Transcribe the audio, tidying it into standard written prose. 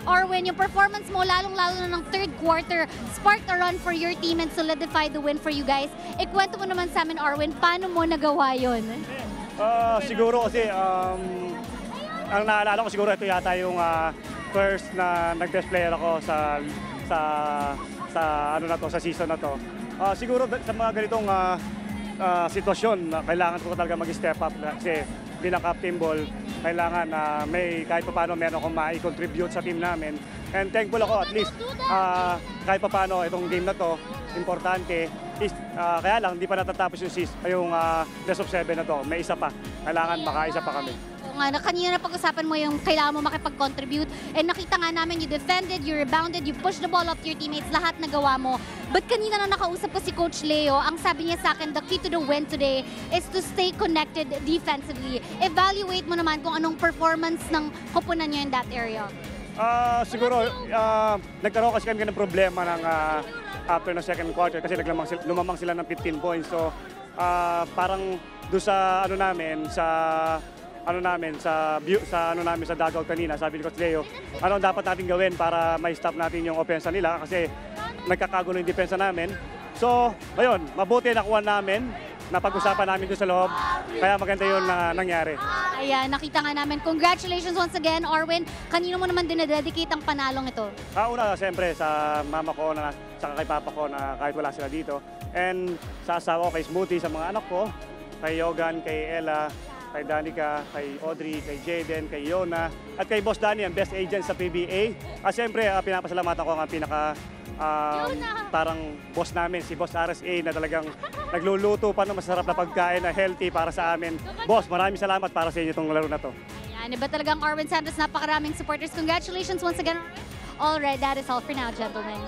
Arwin, yung performance mo, lalong-lalo na ng third quarter, sparked a run for your team and solidified the win for you guys. Ikwento mo naman sa amin, Arwin, paano mo nagawa yun? Siguro kasi, ang naalala ko siguro ito yata yung first na nag-best player ako sa ano na to, sa season na to. Siguro sa mga ganitong sitwasyon, kailangan ko talaga mag-step up kasi bilang captain ball, kailangan may kahit paano meron akong mai-contribute sa team namin. And thankful ako at least kahit paano itong game na to, importante. Kaya lang, hindi pa natatapos yung best of 7 na to. May isa pa. Kailangan makaisa pa kami. Kanina na pag-usapan mo yung kailangan mo makipag-contribute and nakita nga namin you defended, you rebounded, you pushed the ball up to your teammates, lahat nagawa mo. But kanina na nakausap ko si Coach Leo, ang sabi niya sa akin, the key to the win today is to stay connected defensively. Evaluate mo naman kung anong performance ng koponan niyo in that area. Siguro, nagkaroon kasi kami ng problema ng after ng second quarter kasi lumamang sila ng 15 points. So, parang doon sa ano namin, sa dugout kanina, sabi ni Coach Leo, ano dapat natin gawin para ma-stop natin yung opensa nila kasi nagkakagulo yung depensa namin. So, ngayon, mabuti nakuha namin, napag-usapan namin doon sa loob, kaya maganda yun na nangyari. Ayan, nakita nga namin. Congratulations once again, Arwin. Kanino mo naman dinededicate ang panalong ito? Una, siyempre, sa mama ko, sa kay papa ko na kahit wala sila dito. And sa asawa ko, kay Smoothie, sa mga anak ko, kay Yogan, kay Ella, kay Danica, kay Audrey, kay Jaden, kay Yona, at kay Boss Danny, ang best agent sa PBA. At siyempre, pinapasalamatan ko ang pinaka parang boss namin, si Boss RSA, na talagang nagluluto pa ng masarap na pagkain na healthy para sa amin. Boss, maraming salamat para sa inyo itong laro na to. Ayan, iba talagang Arwin Santos, napakaraming supporters. Congratulations once again. All right, that is all for now, gentlemen.